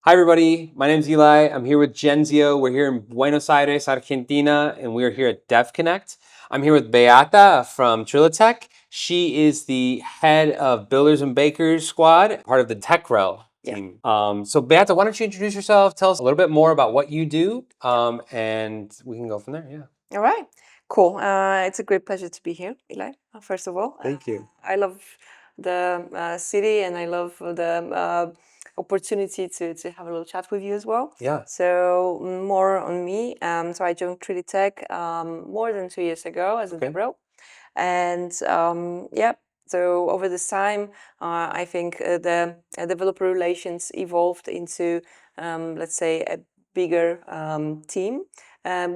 Hi everybody, my name is Eli. I'm here with Genzio. We're here in Buenos Aires, Argentina, and we're here at DevConnect. I'm here with Beata from Trilitech. She is the head of Builders and Bakers Squad, part of the TechRel team. So Beata, why don't you introduce yourself? Tell us a little bit more about what you do, and we can go from there. Yeah. All right, cool. It's a great pleasure to be here, Eli. First of all, Thank you. I love the city and I love the opportunity to have a little chat with you as well. Yeah. So more on me. So I joined Trilitech more than 2 years ago as a Okay. DevRel, and So over this time, I think the developer relations evolved into, let's say, a bigger team,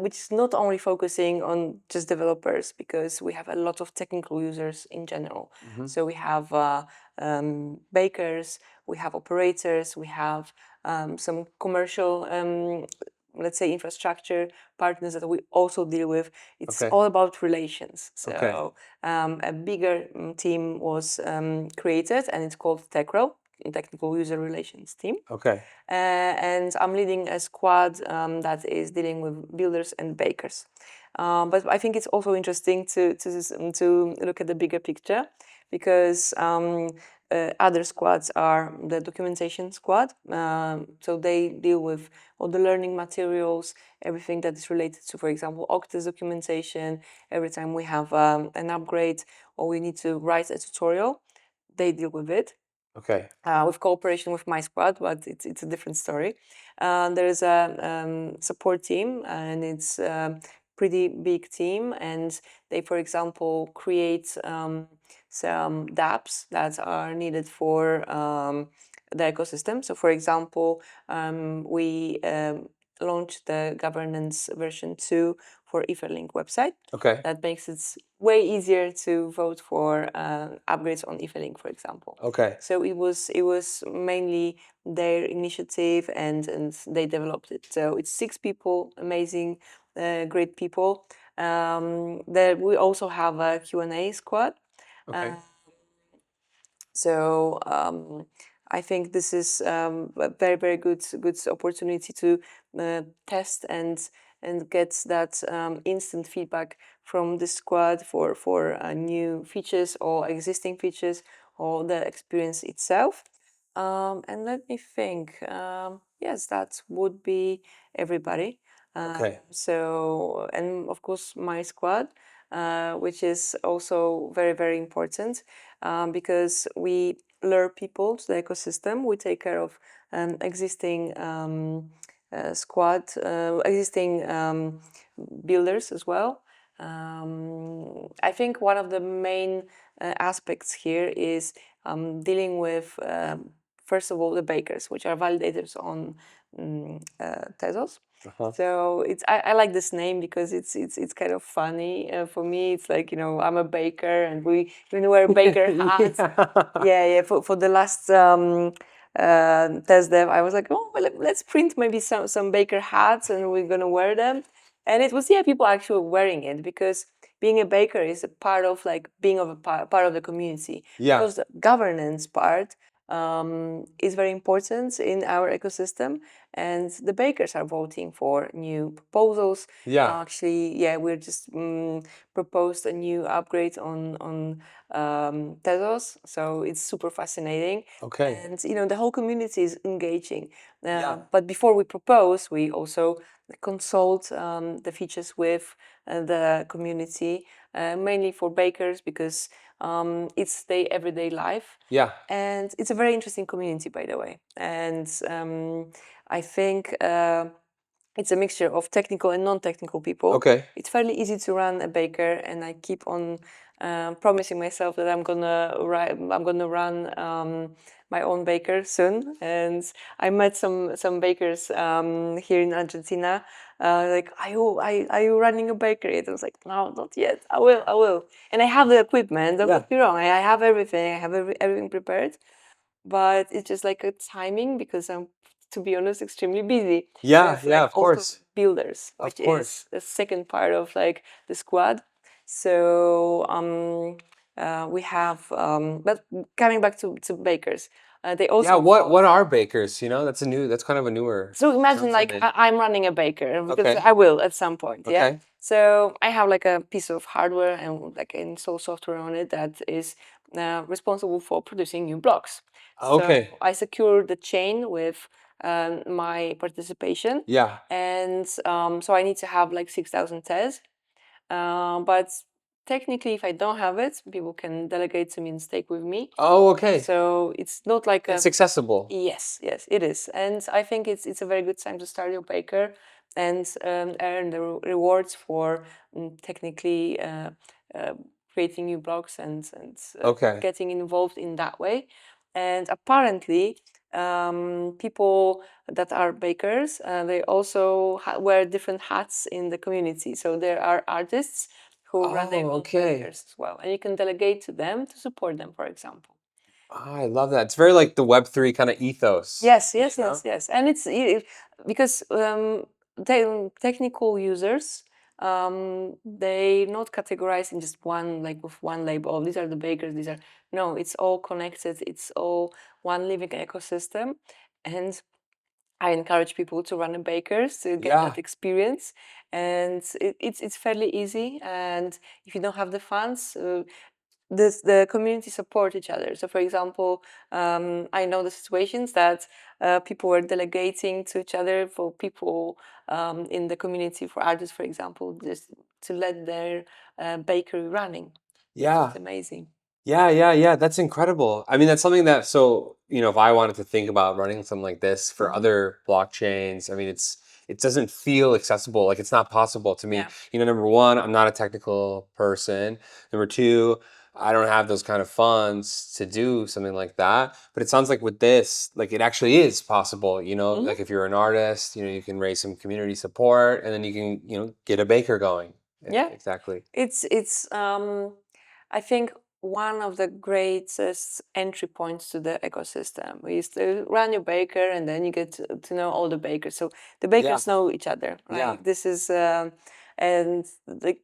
which is not only focusing on just developers, because we have a lot of technical users in general. So we have bakers, we have operators, we have some commercial, let's say, infrastructure partners that we also deal with. It's all about relations. So a bigger team was created, and it's called TechRel, Technical User Relations Team. Okay. And I'm leading a squad that is dealing with builders and bakers. But I think it's also interesting to look at the bigger picture, because other squads are the documentation squad. So they deal with all the learning materials, everything that is related to, for example, Octave documentation. Every time we have an upgrade or we need to write a tutorial, they deal with it. Okay. With cooperation with my squad, but it's a different story. There is a support team, and it's a pretty big team, and they, for example, create some dApps that are needed for the ecosystem. So, for example, we launched the governance version 2 for Etherlink website. Okay. That makes it way easier to vote for upgrades on Etherlink, for example. Okay. So it was mainly their initiative, and they developed it. So it's 6 people, amazing, great people. There we also have a Q&A squad. Okay. So I think this is a very, very good opportunity to test and get that instant feedback from the squad for new features or existing features or the experience itself. And let me think. Yes, that would be everybody. Okay. So, and of course, my squad, which is also very, very important, because we lure people to the ecosystem. We take care of existing squad, existing builders as well. I think one of the main aspects here is dealing with, first of all, the bakers, which are validators on Tezos. So it's I like this name because it's kind of funny for me. It's like, I'm a baker and we wear baker hats. Yeah. For the last test dev, I was like, oh, well, let's print maybe some baker hats and we're gonna wear them. And it was, people actually wearing it, because being a baker is a part of, like, being of a part of the community. Yeah. Because the governance part is very important in our ecosystem, and the bakers are voting for new proposals. Yeah. Actually, we're just proposed a new upgrade on Tezos, so it's super fascinating. Okay. And the whole community is engaging. But before we propose, we also consult the features with the community, mainly for bakers, because it's their everyday life. Yeah. And it's a very interesting community, by the way. And I think it's a mixture of technical and non-technical people. Okay. It's fairly easy to run a baker, and I keep on promising myself that I'm gonna run my own baker soon. And I met some bakers here in Argentina. Like, are you running a bakery? And I was like, no, not yet. I will. And I have the equipment. Don't get me wrong. I have everything. I have everything prepared. But it's just like a timing, because I'm, to be honest, extremely busy. Yeah, with, yeah, of also course. builders, Of which course. is the second part of, like, the squad. So we have, but coming back to bakers, They also Yeah, what are bakers? That's kind of a newer so imagine concept, like maybe. I'm running a baker because Okay. I will at some point, yeah. Okay. So I have like a piece of hardware and like install software on it that is responsible for producing new blocks. Okay. So I secure the chain with my participation, Yeah. and so I need to have like 6,000 Tez. But technically, if I don't have it, people can delegate to me and stake with me. Oh, okay. So it's not like It's accessible. yes, yes, it is, and I think it's a very good time to start your baker and earn the rewards for technically uh, creating new blocks and Okay. getting involved in that way. And apparently, people that are bakers, they also wear different hats in the community. So there are artists who run their own bakers as well, and you can delegate to them to support them, for example. Oh, I love that. It's very like the Web3 kind of ethos. Yes, you yes, know? yes, yes, and because technical users, they not categorized in just one, like with one label. Oh, these are the bakers. These are no. It's all connected. It's all one living ecosystem, and I encourage people to run a bakers to get Yeah. that experience, and it's fairly easy. And if you don't have the funds, the community support each other. So, for example, I know the situations that people were delegating to each other for people in the community, for artists, for example, just to let their bakery running. Yeah. It's amazing. Yeah. That's incredible. I mean, that's something that, so, if I wanted to think about running something like this for other blockchains, I mean, it doesn't feel accessible. Like, it's not possible to me. Yeah. Number one, I'm not a technical person. Number two, I don't have those kind of funds to do something like that. But it sounds like with this, like, it actually is possible, like if you're an artist, you can raise some community support and then you can, get a baker going. Yeah. Exactly. It's I think one of the greatest entry points to the ecosystem is to run your baker and then you get to know all the bakers. So the bakers know each other, right? Yeah. This is and like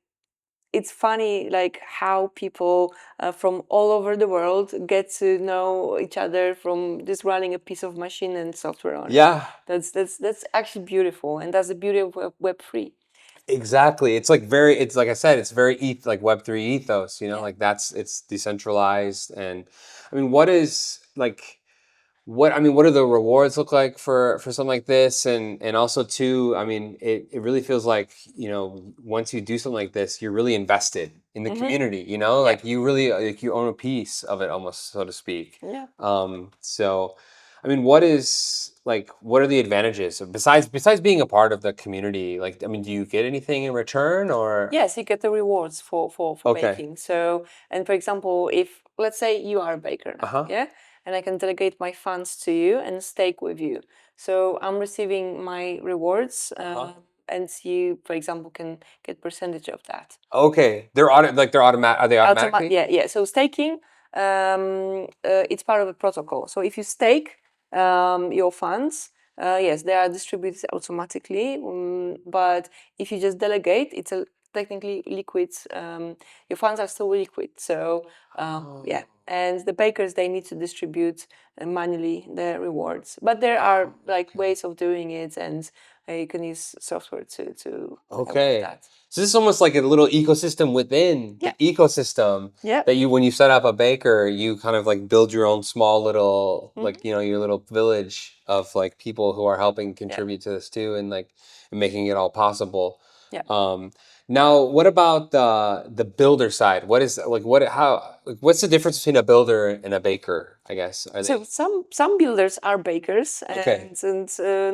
it's funny like how people from all over the world get to know each other from just running a piece of machine and software on it. Yeah. That's actually beautiful, and that's the beauty of Web3. Exactly. It's like I said, it's very like Web3 ethos, like it's decentralized. And I mean, what do the rewards look like for something like this? And also too, I mean, it really feels like, once you do something like this, you're really invested in the community, like you really, like you own a piece of it almost, so to speak. Yeah. So I mean, what are the advantages besides being a part of the community? Like, I mean, do you get anything in return or? Yes, you get the rewards for Okay. baking. So, and for example, if let's say you are a baker now, yeah, and I can delegate my funds to you and stake with you. So I'm receiving my rewards, and you, for example, can get percentage of that. Okay, they're automatic. Are they automatically? Yeah. So staking, it's part of a protocol. So if you stake your funds, yes, they are distributed automatically. But if you just delegate, it's a technically liquid. Your funds are still liquid. So yeah, and the bakers they need to distribute manually the rewards. But there are like ways of doing it, and you can use software to help with that. So this is almost like a little ecosystem within the ecosystem Yeah. that when you set up a baker, you kind of like build your own small little, like, your little village of like people who are helping contribute to this too, and like making it all possible. Yeah. Now, what about the builder side? What's the difference between a builder and a baker, I guess? So some builders are bakers, Okay. and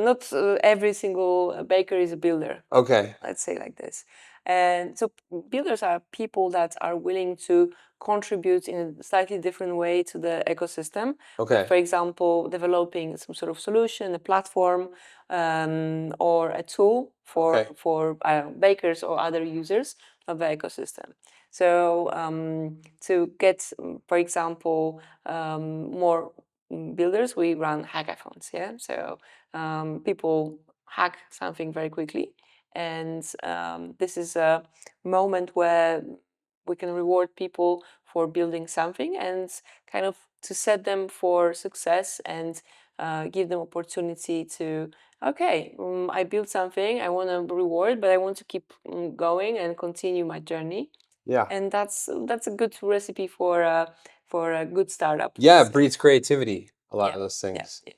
not every single baker is a builder. Okay. Let's say like this. And so builders are people that are willing to contribute in a slightly different way to the ecosystem. Okay. For example, developing some sort of solution, a platform, or a tool for bakers or other users of the ecosystem. So to get, for example, more builders, we run hackathons. Yeah, so people hack something very quickly, and this is a moment where we can reward people for building something and kind of to set them for success and give them opportunity to, okay, I built something, I want a reward, but I want to keep going and continue my journey. Yeah. And that's a good recipe for a good startup. Yeah, it breeds creativity, a lot Yeah, of those yeah, things. yeah.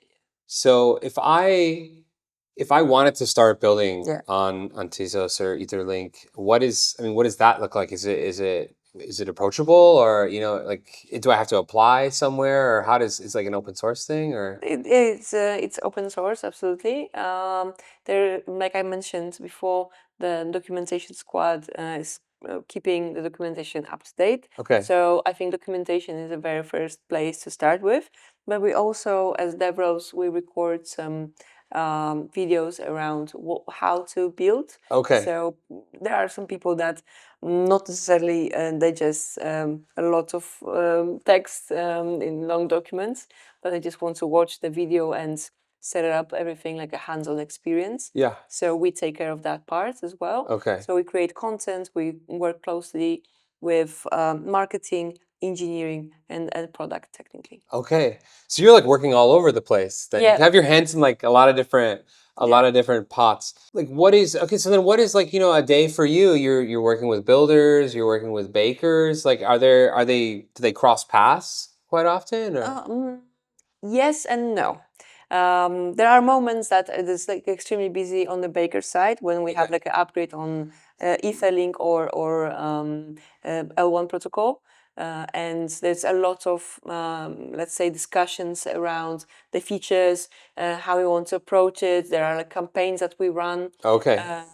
So if I wanted to start building Yeah. on Tezos or Etherlink, what does that look like? Is it approachable, or like, do I have to apply somewhere, or how does it's like an open source thing, or? It's open source, absolutely. There, like I mentioned before, the documentation squad is keeping the documentation up to date. Okay. So I think documentation is the very first place to start with. But we also, as DevRels, we record some videos around how to build. Okay. So there are some people that not necessarily digest a lot of text in long documents, but I just want to watch the video and set it up everything like a hands-on experience. Yeah. So we take care of that part as well. Okay. So we create content, we work closely with marketing, engineering, and product technically. Okay. So you're like working all over the place. Then Yeah. you have your hands in like a lot of different pots. Like so then what is like, a day for you? You're working with builders, you're working with bakers. Like do they cross paths quite often, or? Yes and no. There are moments that it is like extremely busy on the baker side when we have like an upgrade on Etherlink or L1 protocol. And there's a lot of, let's say, discussions around the features, how we want to approach it. There are like campaigns that we run. Okay.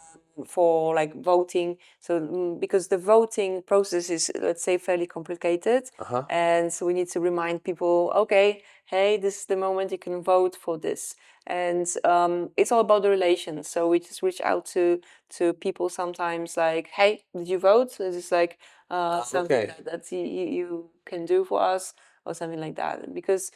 For like voting. So because the voting process is, let's say, fairly complicated, and so we need to remind people, okay, hey, this is the moment you can vote for this. And it's all about the relations. So we just reach out to people sometimes like, hey, did you vote? So it's just like something that you can do for us or something like that. Because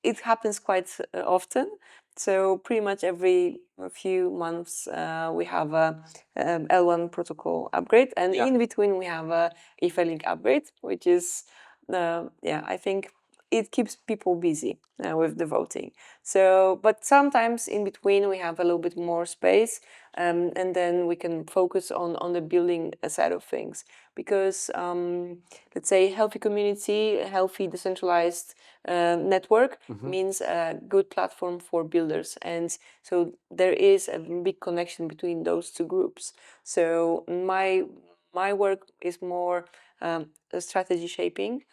it happens quite often. So pretty much every few months we have a L1 protocol upgrade, and in between we have a Etherlink upgrade, which is I think it keeps people busy with the voting. So, but sometimes in between we have a little bit more space, and then we can focus on the building side of things. Because let's say healthy community, healthy decentralized network means a good platform for builders, and so there is a big connection between those two groups. So my work is more strategy shaping.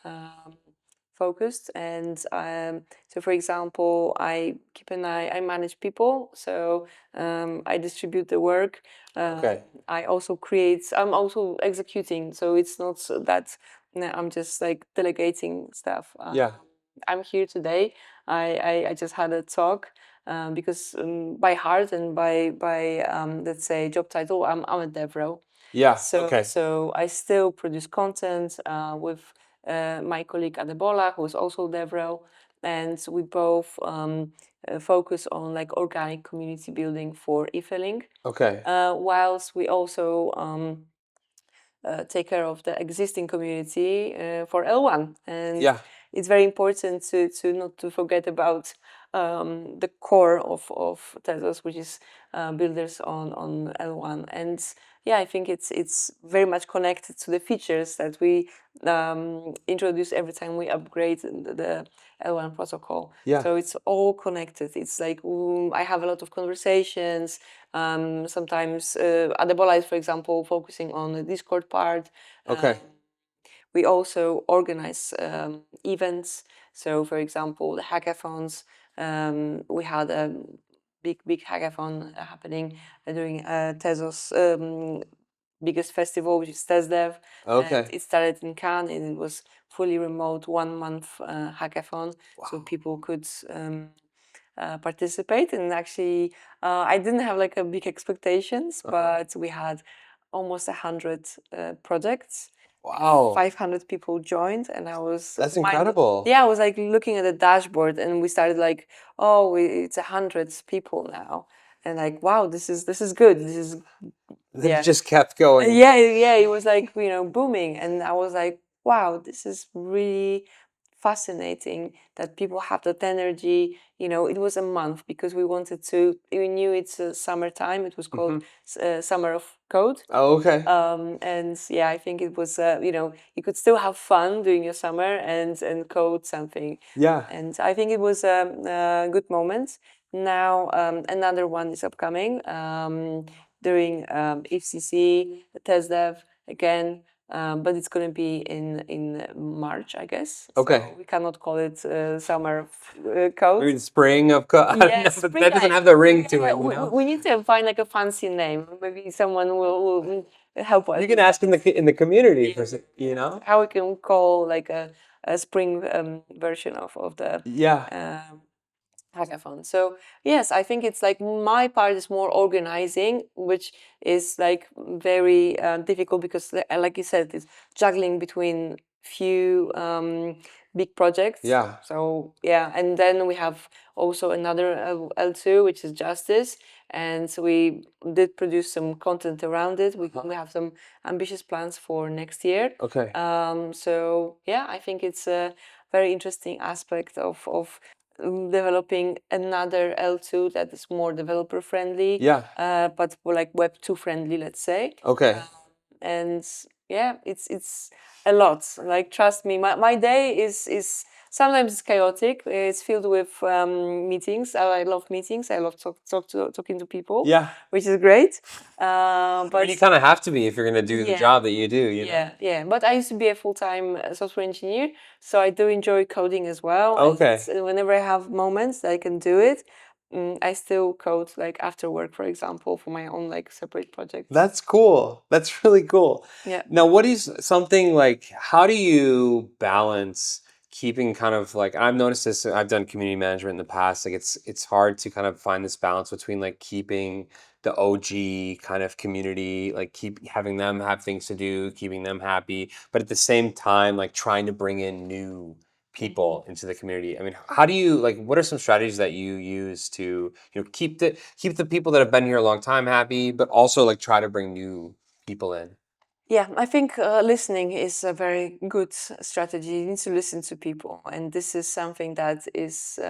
Focused, and so for example, I keep an eye, I manage people, so I distribute the work. I also I'm also executing, so it's not that I'm just like delegating stuff. I'm here today. I just had a talk because by heart and by let's say job title, I'm a DevRel. Yeah. So I still produce content with my colleague Adebola, who is also DevRel, and we both focus on like organic community building for Etherlink. Okay. Whilst we also take care of the existing community for L1, and it's very important to not to forget about the core of Tezos, which is builders on L1. And yeah, I think it's very much connected to the features that we introduce every time we upgrade the L1 protocol. So it's all connected. It's like I have a lot of conversations. Sometimes Adebola is, for example, focusing on the Discord part. We also organize events. So, for example, the hackathons. We had a big hackathon happening during Tezos biggest festival, which is TezDev. And it started in Cannes, and it was fully remote, 1 month hackathon. So people could participate. And actually, I didn't have like a big expectations, but we had almost 100 projects. Wow. 500 people joined, and I was That's incredible. Yeah, I was like looking at the dashboard, and we started like, oh, it's 100 people now, and like, wow, this is good. This is Then it just kept going. Yeah, it was like, booming. And I was like, wow, this is really fascinating that people have that energy. It was a month because we knew it's summertime. It was called Summer of Code. Oh, okay. And yeah, I think it was, you could still have fun during your summer and code something. Yeah. And I think it was a good moment. Now, another one is upcoming during FCC, TestDev again, but it's going to be in March, I guess. Okay. So we cannot call it summer of code. Maybe the spring of code. Yes, But that doesn't have the ring to it. We need to find like a fancy name. Maybe someone will help us. You can ask in the community for How we can call like a spring version of the hackathon. So yes, I think it's like my part is more organizing, which is like very difficult because, like you said, it's juggling between few big projects. Yeah. So yeah, and then we have also another L2, which is Jstz, and so we did produce some content around it. We have some ambitious plans for next year. Okay. So yeah, I think it's a very interesting aspect of developing another L2 that is more developer friendly. Yeah. But more like Web 2 friendly, let's say. Okay. And yeah, it's a lot. Like, trust me, my day is sometimes it's chaotic. It's filled with meetings. I love meetings. I love talking to people. Yeah. Which is great. But you kind of have to be if you're going to do the job that you do. Yeah. But I used to be a full-time software engineer, so I do enjoy coding as well. Okay. And whenever I have moments that I can do it, I still code like after work, for example, for my own like separate projects. That's cool. That's really cool. Yeah. Now, what is something like, how do you balance keeping kind of like, I've noticed this, I've done community management in the past, like it's hard to kind of find this balance between like keeping the OG kind of community, like keep having them have things to do, keeping them happy, but at the same time, like trying to bring in new people into the community. I mean, how do you like, what are some strategies that you use to, keep the people that have been here a long time happy, but also like try to bring new people in? Yeah, I think listening is a very good strategy. You need to listen to people, and this is something that is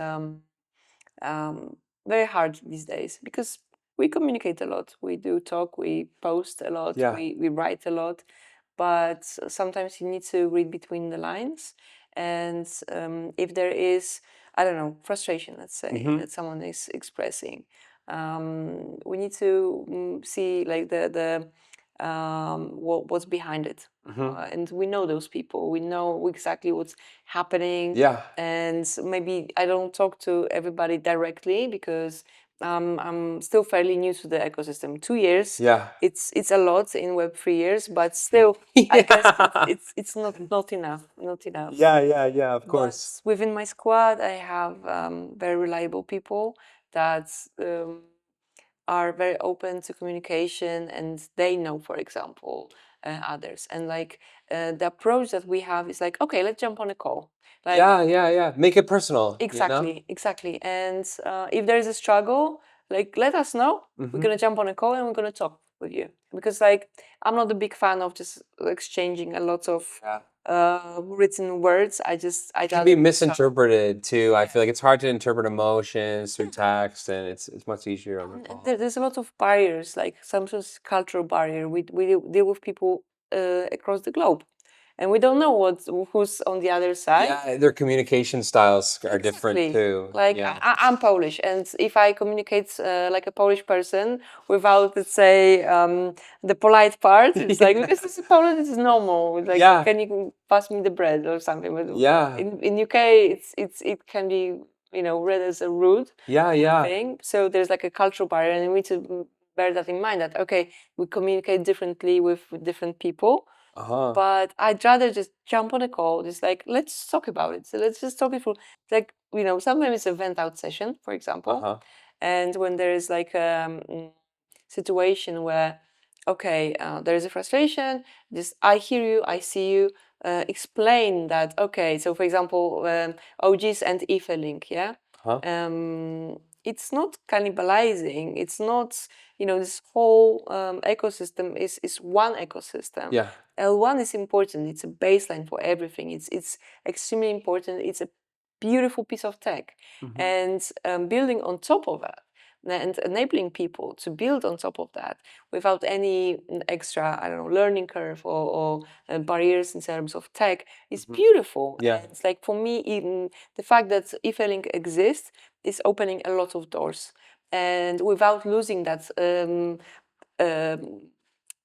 very hard these days because we communicate a lot. We do talk, we post a lot, we write a lot, but sometimes you need to read between the lines. And if there is, I don't know, frustration, let's say, that someone is expressing, we need to see like what's behind it. And we know those people. We know exactly what's happening. Yeah. And maybe I don't talk to everybody directly because I'm still fairly new to the ecosystem. 2 years. Yeah. It's a lot in Web 3 years, but still, I guess it's not enough. Not enough. Yeah. Of course. But within my squad, I have very reliable people that are very open to communication, and they know, for example, others. And like the approach that we have is like, okay, let's jump on a call. Like, yeah. Make it personal. Exactly. And if there is a struggle, like, let us know. We're gonna jump on a call and we're gonna talk with you. Because like, I'm not a big fan of just exchanging a lot of written words. I can be misinterpreted too. I feel like it's hard to interpret emotions through text, and it's much easier on the call. There's a lot of barriers, like some sort of cultural barrier. We deal with people across the globe, and we don't know who's on the other side. Yeah, their communication styles are different too. Like, I'm Polish, and if I communicate like a Polish person without, let's say, the polite part, it's like, because this is Poland, this is normal. It's like, can you pass me the bread or something? But in UK, it can be, read as a rude thing. So there's like a cultural barrier, and we need to bear that in mind. That okay, we communicate differently with different people. But I'd rather just jump on a call, just like, let's talk about it. So let's just talk it through. Like, sometimes it's a vent out session, for example. And when there is like a situation where, okay, there is a frustration, just I hear you, I see you, explain that, okay, so for example, OGs and Etherlink, it's not cannibalizing. It's not, this whole ecosystem is one ecosystem. Yeah. L1 is important. It's a baseline for everything. It's extremely important. It's a beautiful piece of tech, and building on top of that, and enabling people to build on top of that without any extra, I don't know, learning curve or barriers in terms of tech is beautiful. Yeah. And it's like, for me, even the fact that Etherlink exists is opening a lot of doors, and without losing that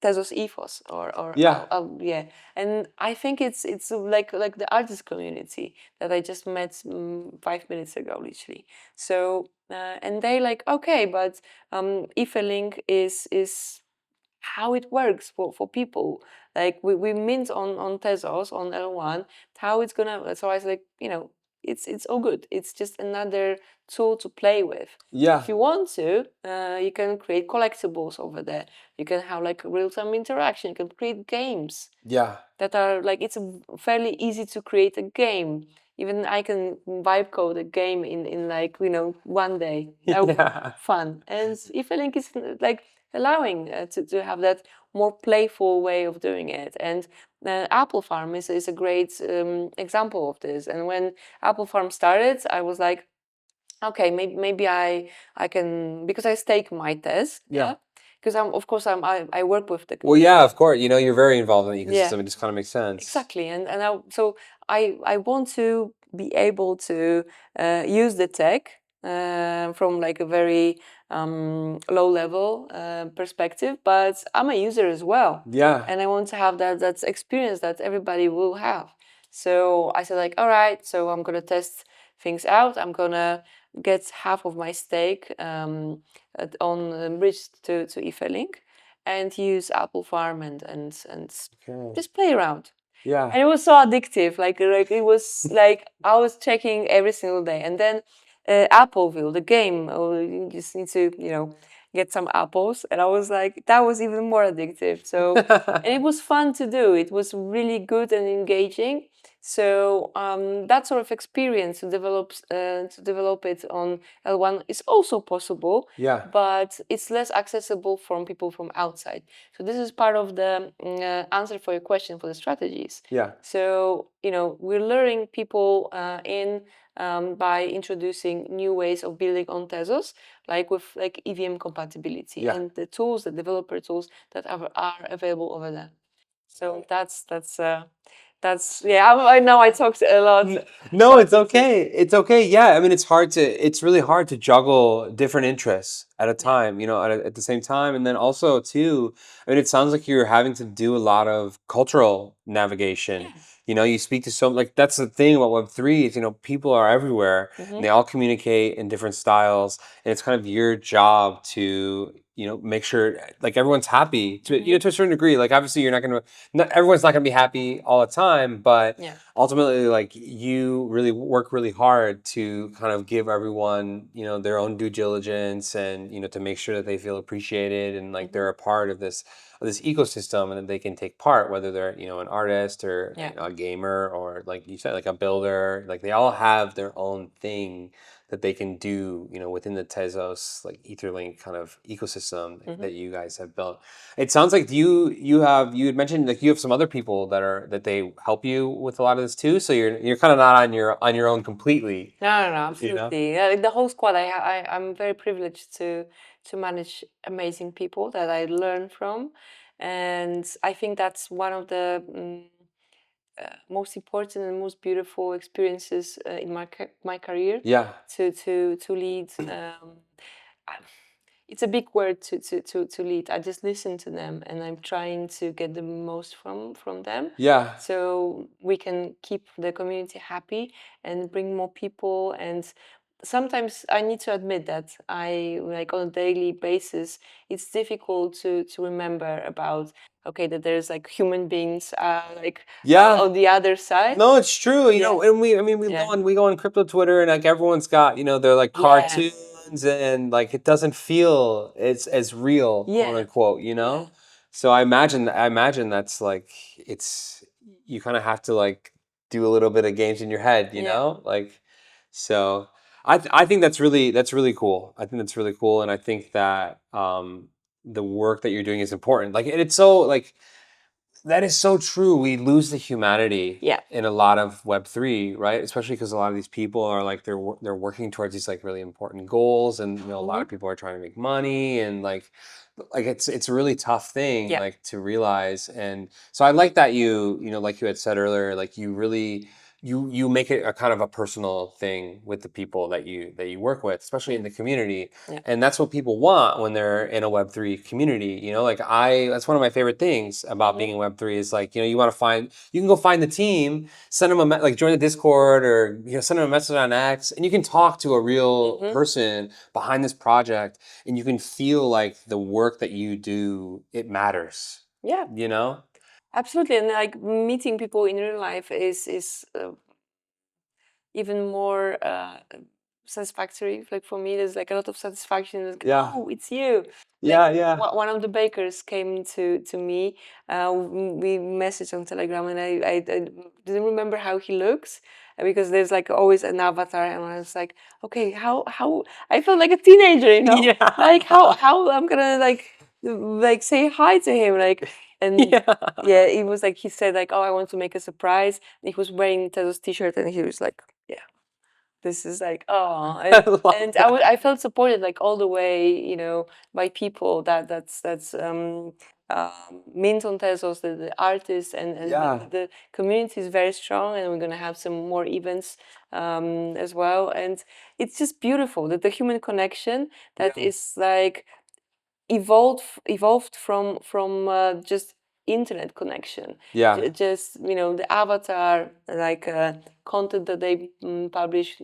Tezos ethos or Yeah. yeah. And I think it's like the artist community that I just met 5 minutes ago, literally. So and they like, okay, but Etherlink is how it works for people. Like we mint on Tezos on L1, how it's gonna. So I was like, it's all good. It's just another tool to play with. Yeah. If you want to, you can create collectibles over there. You can have like real-time interaction. You can create games Yeah. that are like, it's fairly easy to create a game. Even I can vibe code a game in like, one day. That would be Yeah. fun. And Etherlink is like allowing to have that more playful way of doing it. And Apple Farm is a great example of this. And when Apple Farm started, I was like, okay, maybe I can, because I stake my test. Yeah. Because I work with the Well, yeah, of course. You're very involved in the ecosystem. Yeah. It just kind of makes sense. Exactly, and so I want to be able to use the tech from like a very low level perspective, but I'm a user as well. Yeah. And I want to have that experience that everybody will have. So I said like, all right, so I'm gonna test things out. I'm gonna get half of my stake on bridge to Etherlink, and use Apple Farm and Okay. just play around. Yeah. And it was so addictive. Like it was like I was checking every single day. And then Appleville, the game, you just need to, get some apples. And I was like, that was even more addictive. So, and it was fun to do. It was really good and engaging. So that sort of experience to develop it on L1 is also possible. Yeah. But it's less accessible from people from outside. So this is part of the answer for your question for the strategies. Yeah. So we're luring people in by introducing new ways of building on Tezos, like with like EVM compatibility and the tools, the developer tools that are available over there. So that's yeah. I know I talked a lot. No, it's okay. It's okay. Yeah, I mean, it's really hard to juggle different interests at a time, at the same time. And then also too, I mean, it sounds like you're having to do a lot of cultural navigation. You speak to like, that's the thing about Web3 is, people are everywhere and they all communicate in different styles. And it's kind of your job to, make sure like everyone's happy to, to a certain degree. Like, obviously you're not everyone's not gonna be happy all the time, but ultimately, like, you really work really hard to kind of give everyone, their own due diligence and, to make sure that they feel appreciated and like they're a part of this ecosystem and that they can take part, whether they're, an artist or a gamer or, like you said, like a builder. Like, they all have their own thing that they can do, within the Tezos, like Etherlink kind of ecosystem that you guys have built. It sounds like you had mentioned like you have some other people that they help you with a lot of this too. So you're kind of not on your own completely. No, absolutely. Like the whole squad, I'm very privileged to manage amazing people that I learn from, and I think that's one of the most important and most beautiful experiences in my career. Yeah. To lead. It's a big word to lead. I just listen to them and I'm trying to get the most from them. Yeah. So we can keep the community happy and bring more people. And sometimes I need to admit that I, like, on a daily basis, it's difficult to remember about, okay, that there's like human beings on the other side. No, it's true. And we go on crypto Twitter and like everyone's got, they're like cartoons and like it doesn't feel as real, quote unquote. So I imagine that's like you kind of have to like do a little bit of games in your head, like so I think that's really cool. I think that's really cool, and I think that the work that you're doing is important. Like, and it's so like that is so true. We lose the humanity Yeah. in a lot of Web3, right? Especially because a lot of these people are like they're working towards these like really important goals, and a lot of people are trying to make money, and like it's a really tough thing Yeah. like to realize. And so I like that like you had said earlier, like you really you make it a kind of a personal thing with the people that you work with, especially in the community. Yeah. And that's what people want when they're in a Web3 community. Like that's one of my favorite things about being in Web3 is like, you want to you can go find the team, send them like join the Discord, or, send them a message on X, and you can talk to a real person behind this project, and you can feel like the work that you do, it matters. Yeah. Absolutely. And like meeting people in real life is even more satisfactory. Like for me, there's like a lot of satisfaction. Like, Yeah. oh, it's you. Yeah, Like, yeah. one of the bakers came to me. We messaged on Telegram, and I didn't remember how he looks because there's like always an avatar, and I was like, okay, how I felt like a teenager, Yeah. like how I'm gonna like say hi to him, like. And yeah, it was like he said like, oh, I want to make a surprise. And he was wearing Tezos t-shirt, and he was like, yeah, this is like, oh, and I felt supported like all the way, by people that's mint on Tezos, the artists, and the community is very strong, and we're gonna have some more events as well, and it's just beautiful that the human connection that is like evolved from just internet connection. Just the avatar, like content that they publish,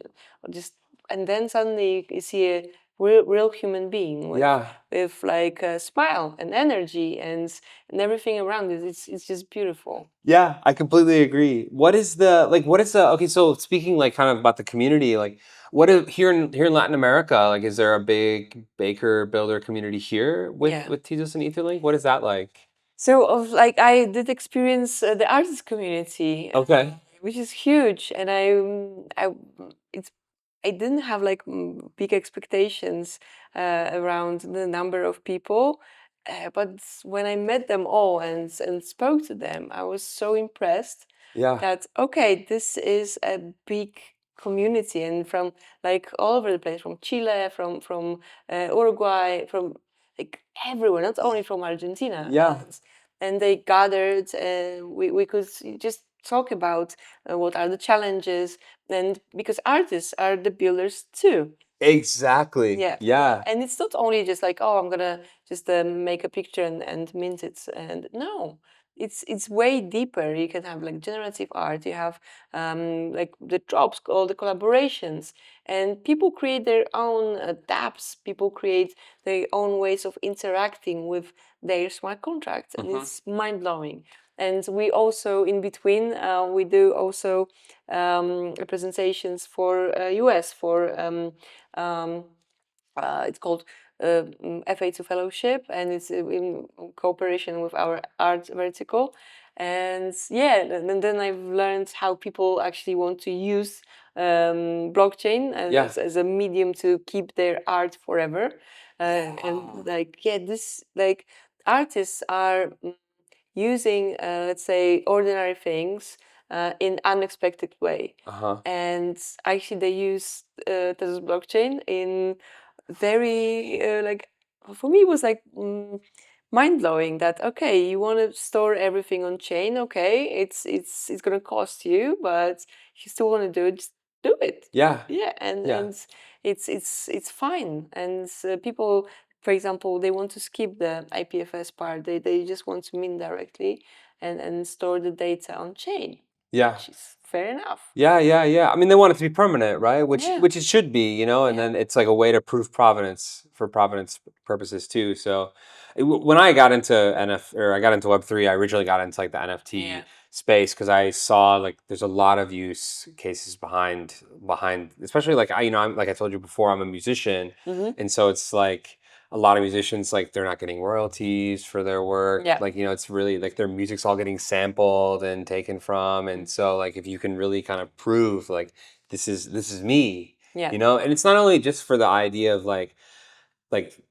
just and then suddenly you see a real human being with like a smile and energy and everything around it. It's just beautiful. Yeah, I completely agree. What is okay, so speaking like kind of about the community, like here in Latin America, like is there a big baker builder community here with Tezos and Etherlink? What is that like? So I did experience the artist community, Okay. which is huge, and I didn't have like big expectations around the number of people, but when I met them all and spoke to them, I was so impressed. That okay, this is a big community, and from like all over the place, from Chile, from Uruguay, from like everywhere, not only from Argentina. And they gathered, and we could just talk about what are the challenges, and because artists are the builders too. Exactly. Yeah. And it's not only just like, oh, I'm gonna just make a picture and mint it, and no, it's way deeper. You can have like generative art, you have like the drops, all the collaborations, and people create their own dApps, people create their own ways of interacting with their smart contracts, and it's mind-blowing. And we also, in between, we do also presentations for US for it's called FA2 Fellowship, and it's in cooperation with our art vertical. And and then I've learned how people actually want to use blockchain as a medium to keep their art forever. And this like artists are using, let's say, ordinary things in unexpected way. And actually, they use Tezos blockchain in very for me it was like mind blowing. That okay, you want to store everything on chain, okay, it's gonna cost you, but if you still want to do it, just do it. And it's fine. And people, for example, they want to skip the IPFS part. They just want to mint directly and store the data on chain. Which is fair enough. Yeah. I mean, they want it to be permanent, right? Which it should be, and then it's like a way to prove provenance for provenance purposes too. So when I got into I got into Web3, I originally got into like the NFT space because I saw like there's a lot of use cases behind, especially like I'm like I told you before, I'm a musician, and so it's like a lot of musicians, like they're not getting royalties for their work. Like, it's really like their music's all getting sampled and taken from. And so like if you can really kind of prove like this is me, Yeah. You know, and it's not only just for the idea of like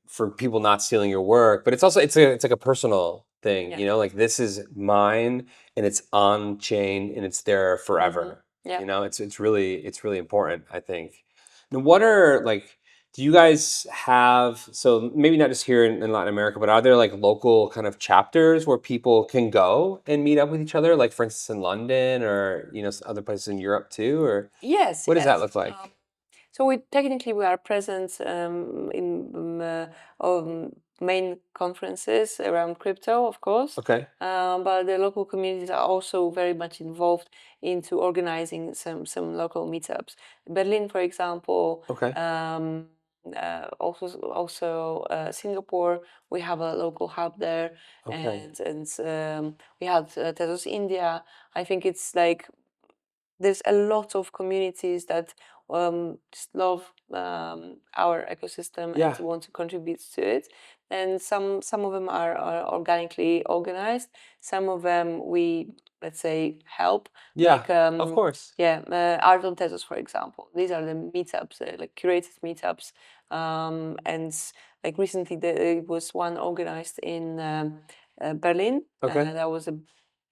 for people not stealing your work, but it's also it's like a personal thing, Yeah. you know, like this is mine and it's on chain and it's there forever. Yeah. You know, it's really important, I think. Now, what are like do you guys have, so maybe not just here in Latin America, but are there like local kind of chapters where people can go and meet up with each other, like for instance in London or you know other places in Europe too, or Yes, what does that yes. look like? So we are present in main conferences around crypto, of course. Okay. But the local communities are also very much involved into organizing some local meetups. Berlin, for example, Okay. also Singapore. We have a local hub there, Okay. and we had Tezos India. I think it's like there's a lot of communities that just love our ecosystem and Yeah. want to contribute to it. And some of them are organically organized. Some of them we, let's say, help. Yeah. Like Of course. Art on Tezos, for example. These are the meetups, like curated meetups. And like recently, there was one organized in Berlin. Okay. That was a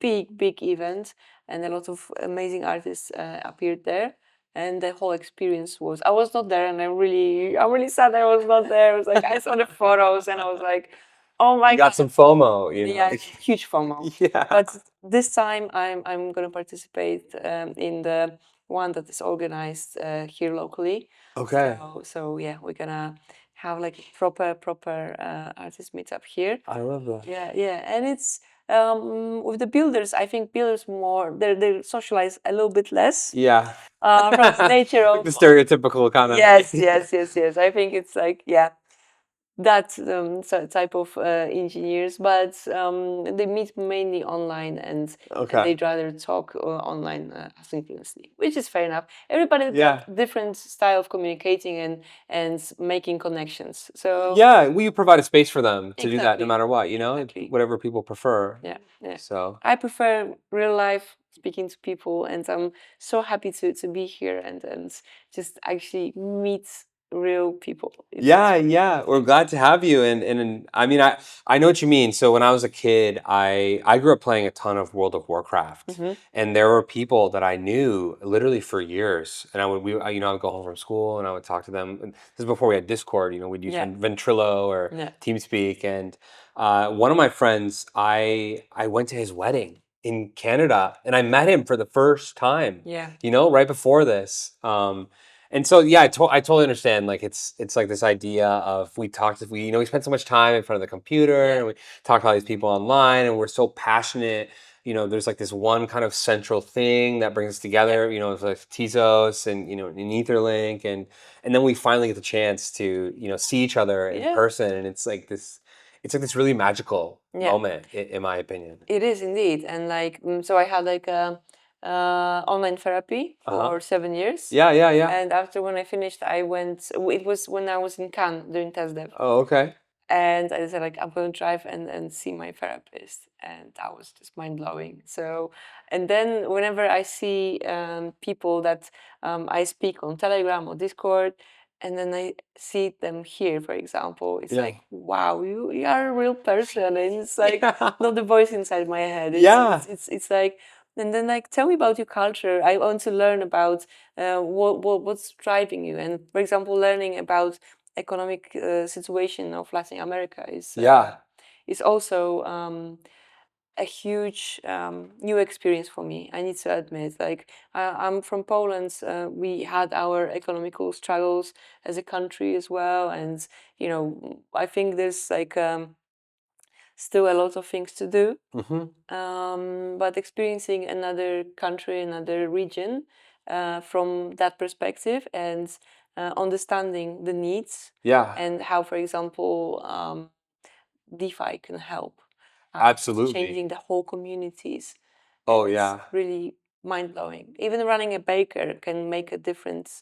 big event, and a lot of amazing artists appeared there. And the whole experience was, I was not there, and I'm really sad I was not there. I was like, I saw the photos, and I was like, oh my You got god, some FOMO, you know. yeah, huge FOMO. Yeah. But this time I'm gonna participate in the one that is organized here locally. Okay. So yeah, we're gonna have like a proper artist meetup here. I love that. Yeah, and it's with the builders. I think builders more they socialize a little bit less Yeah. from the nature Like of the stereotypical kind of. yes. I think it's like yeah that type of engineers, but they meet mainly online and Okay. they'd rather talk online asynchronously, which is fair enough. Everybody Yeah. got different style of communicating and making connections. So Yeah, we provide a space for them to do that no exactly, matter what, you know, exactly. whatever people prefer. Yeah. So, I prefer real life speaking to people, and I'm so happy to be here and just actually meet real people. It's yeah, really yeah, we're glad to have you. And I mean, I know what you mean. So when I was a kid, I grew up playing a ton of World of Warcraft, and there were people that I knew literally for years. And you know, I would go home from school and I would talk to them. And this is before we had Discord. You know, we'd use yeah, Ventrilo or yeah, TeamSpeak. And one of my friends, I went to his wedding in Canada, and I met him for the first time. yeah, You know, right before this. And so yeah, I totally understand. Like it's like this idea of we you know we spend so much time in front of the computer yeah, and we talk to all these people online and we're so passionate. You know, there's like this one kind of central thing that brings us yeah, together. You know, it's like Tezos and you know an Etherlink and then we finally get the chance to you know see each other in yeah, person and it's like this really magical yeah. moment in my opinion. It is indeed, and like so I had like a online therapy Uh-huh. for 7 years. Yeah. And after when I finished, I went. It was when I was in Cannes doing test dev. Oh, okay. And I said like I'm going to drive and see my therapist, and that was just mind blowing. So, and then whenever I see people that I speak on Telegram or Discord, and then I see them here, for example, it's Yeah. like wow, you are a real person, and it's like Yeah. not the voice inside my head. Yeah. It's like. And then, like, tell me about your culture. I want to learn about what's driving you. And, for example, learning about economic situation of Latin America Yeah. is also a huge new experience for me. I need to admit, like I'm from Poland. We had our economical struggles as a country as well, and you know, I think there's like still a lot of things to do. But experiencing another country, another region from that perspective and understanding the needs Yeah. and how, for example, DeFi can help Absolutely. changing the whole communities. Oh It's yeah. really mind blowing. Even running a baker can make a difference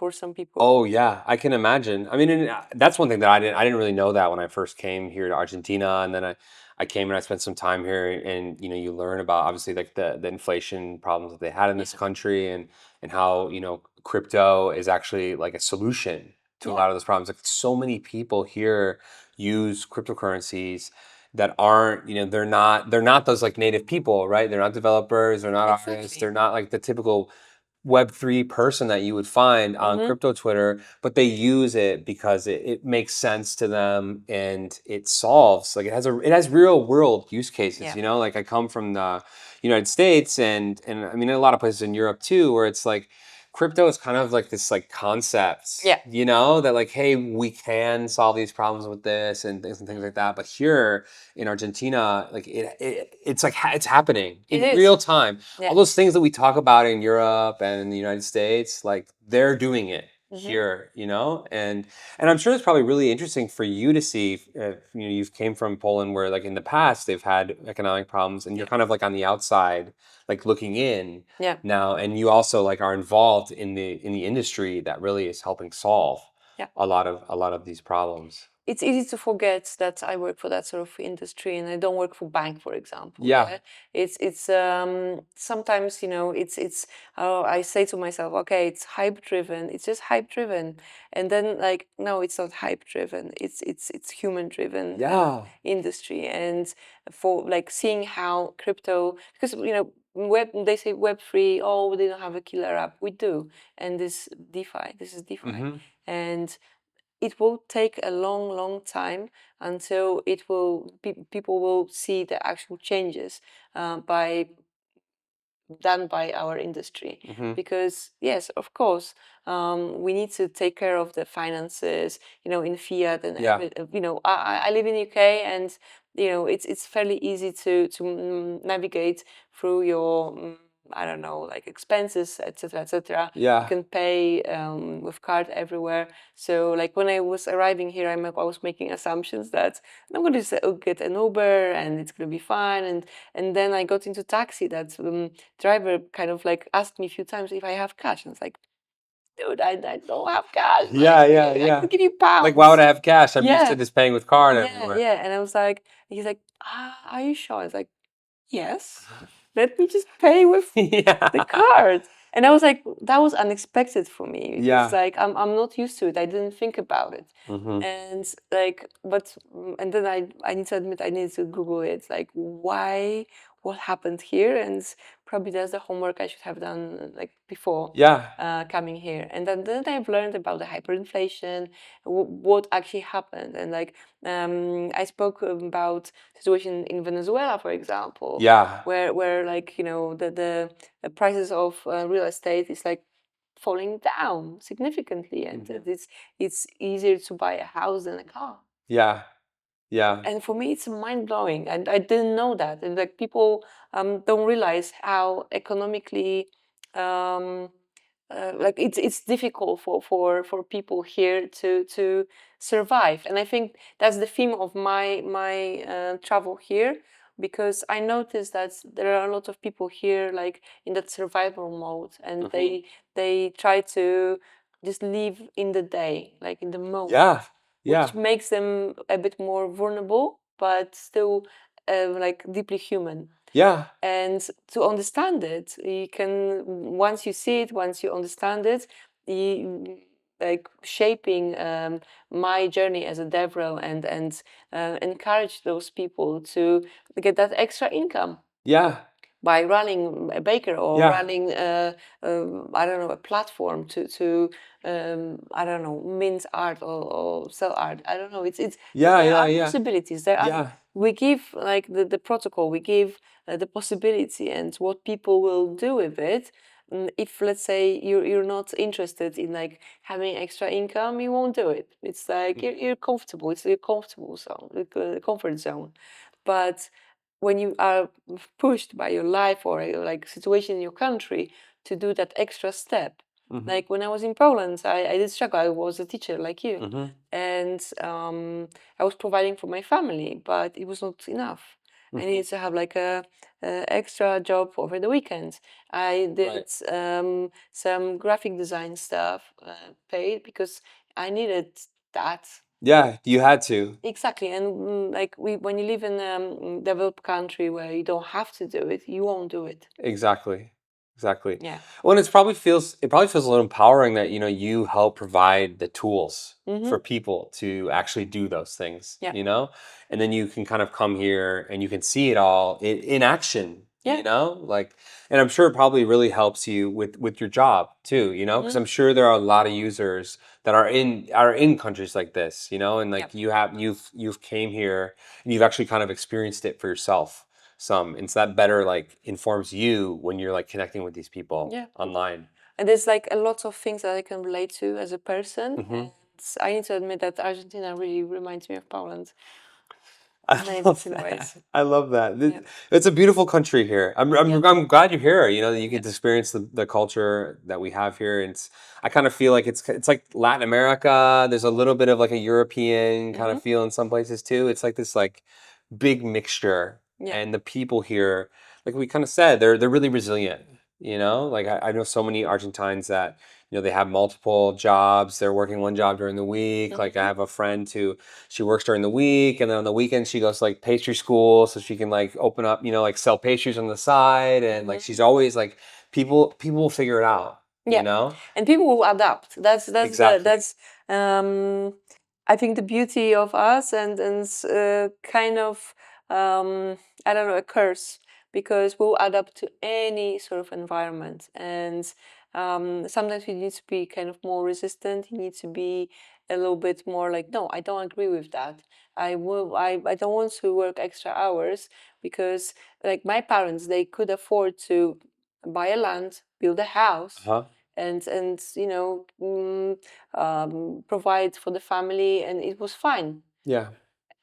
for some people. Oh yeah, I can imagine. I mean, and that's one thing that I didn't really know that when I first came here to Argentina, and then I came and I spent some time here, and you learn about obviously like the inflation problems that they had in this Yeah, country, and how crypto is actually like a solution to a lot of those problems. Like so many people here use cryptocurrencies that aren't, they're not those like native people, right? They're not developers, they're not artists, they're not like the typical Web3 person that you would find on crypto Twitter, but they use it because it makes sense to them and it solves, like it has real world use cases, like I come from the United States and I mean a lot of places in Europe too, where it's like crypto is kind of like this like concept, that like, hey, we can solve these problems with this and things like that. But here in Argentina, like it's like it's happening in real time. All those things that we talk about in Europe and in the United States, like they're doing it here, and I'm sure it's probably really interesting for you to see. You've came from Poland, where like in the past they've had economic problems, and you're kind of like on the outside, like looking in now, and you also like are involved in the industry that really is helping solve a lot of these problems. It's easy to forget that I work for that sort of industry and I don't work for bank, for example. It's sometimes it's I say to myself, okay, it's hype driven. It's just hype driven, and then like no, it's not hype driven. It's human driven industry, and for like seeing how crypto, because they say Web3, oh, they don't have a killer app. We do, and this is DeFi, and it will take a long, long time until people will see the actual changes done by our industry. Because yes, of course, we need to take care of the finances, in fiat and I live in UK, and it's fairly easy to navigate through your I don't know, like expenses, etc., etc. You can pay with card everywhere. So, like when I was arriving here, I was making assumptions that I'm going to get an Uber and it's going to be fine. And then I got into taxi. That driver kind of like asked me a few times if I have cash, and it's like, dude, I don't have cash. I could give you pounds. Like, why would I have cash? I'm used to just paying with card everywhere. Yeah. And I was like, he's like, are you sure? I was like, yes. Let me just pay with the card. And I was like, that was unexpected for me. It's like I'm not used to it. I didn't think about it. And like, and then I need to admit I needed to Google it. Like, why? What happened here? And probably that's the homework I should have done like before coming here. And then I've learned about the hyperinflation, what actually happened, and like I spoke about situation in Venezuela, for example, where like the prices of real estate is like falling down significantly, and it's easier to buy a house than a car. And for me, it's mind blowing, and I didn't know that. And like people don't realize how economically like it's difficult for people here to survive. And I think that's the theme of my travel here, because I noticed that there are a lot of people here like in that survival mode, and they try to just live in the day, like in the moment, which makes them a bit more vulnerable, but still like deeply human. And to understand it, you can, once you see it, once you understand it, like shaping my journey as a DevRel and encourage those people to get that extra income. By running a baker or running, I don't know, a platform to I don't know, mint art or sell art. I don't know. There are possibilities. There are. We give like the protocol. We give the possibility, and what people will do with it. If let's say you're not interested in like having extra income, you won't do it. It's like you're comfortable. It's your comfortable zone, comfort zone. But when you are pushed by your life or like situation in your country to do that extra step, like when I was in Poland, I did struggle. I was a teacher like you, and I was providing for my family, but it was not enough. I needed to have like a extra job over the weekend. I did some graphic design stuff paid because I needed that. You had to. Exactly, and like when you live in a developed country where you don't have to do it, you won't do it. Exactly. Exactly. Yeah. Well, and it probably feels a little empowering that you help provide the tools for people to actually do those things. Yeah. And then you can kind of come here and you can see it all in action. Yeah. Like, and I'm sure it probably really helps you with your job too. Because I'm sure there are a lot of users that are in countries like this. And like you've came here and you've actually kind of experienced it for yourself some, and so that better like informs you when you're like connecting with these people online. And there's like a lot of things that I can relate to as a person. And I need to admit that Argentina really reminds me of Poland. I love In that. ways. I love that. Yeah. It's a beautiful country here. I'm glad you're here. That you get Yeah. to experience the culture that we have here. And I kind of feel like it's like Latin America. There's a little bit of like a European kind of feel in some places too. It's like this like big mixture. Yeah. And the people here, like we kind of said, they're really resilient. Like I know so many Argentines that they have multiple jobs. They're working one job during the week. Like I have a friend who she works during the week, and then on the weekends she goes to like pastry school so she can like open up, like sell pastries on the side. And like she's always like people will figure it out. And people will adapt. That's Exactly. that's I think the beauty of us, and kind of I don't know, a curse, because we'll adapt to any sort of environment. And sometimes you need to be kind of more resistant. You need to be a little bit more like, no, I don't agree with that. I don't want to work extra hours, because like my parents, they could afford to buy a land, build a house, and provide for the family, and it was fine. Yeah.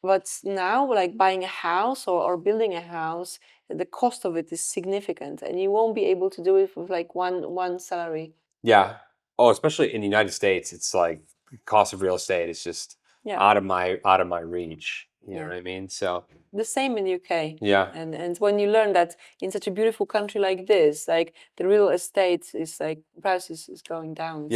But now, like buying a house or building a house, the cost of it is significant, and you won't be able to do it with like one salary. Yeah. Oh, especially in the United States, it's like cost of real estate is just out of my reach. You know what I mean? So the same in UK. yeah. And when you learn that in such a beautiful country like this, like the real estate is like prices is going down.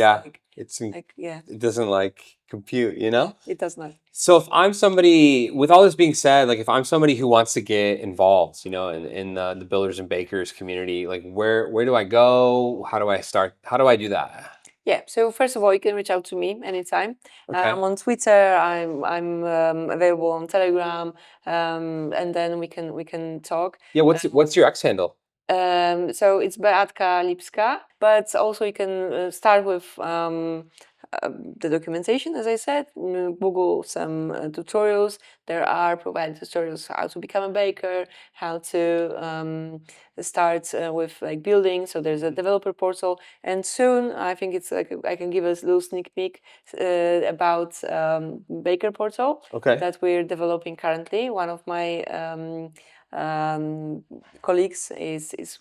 It's like, it doesn't like compute, it does not. So if I'm somebody, with all this being said, like if I'm somebody who wants to get involved, in the builders and bakers community, like where do I go? How do I start? How do I do that? Yeah. So first of all, you can reach out to me anytime. Okay. I'm on Twitter. I'm available on Telegram, and then we can talk. Yeah. What's your X handle? So it's Beatka Lipska, but also you can start with the documentation, as I said. Google some tutorials. There are provided tutorials how to become a baker, how to start with like building. So there's a developer portal, and soon I think it's like I can give us a little sneak peek about baker portal that we're developing currently. One of my colleagues is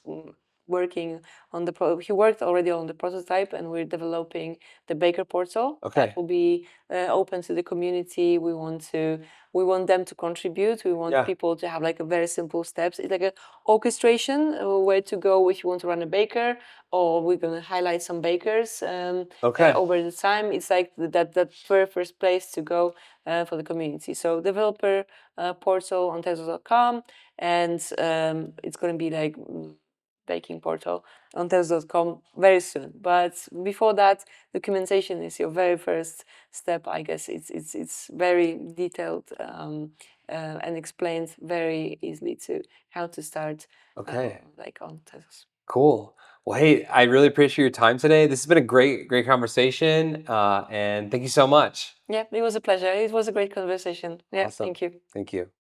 working on he worked already on the prototype, and we're developing the baker portal that will be open to the community. We want them to contribute. We want people to have like a very simple steps. It's like an orchestration where to go if you want to run a baker, or we're going to highlight some bakers over the time. It's like that very first place to go for the community. So developer portal on Tezos.com, and it's going to be like baking portal on Tezos.com very soon. But before that, documentation is your very first step. I guess it's very detailed and explains very easily to how to start like on Tezos. Cool. Well, hey, I really appreciate your time today. This has been a great conversation, and thank you so much. Yeah, it was a pleasure. It was a great conversation. Yeah, Awesome. thank you. Thank you.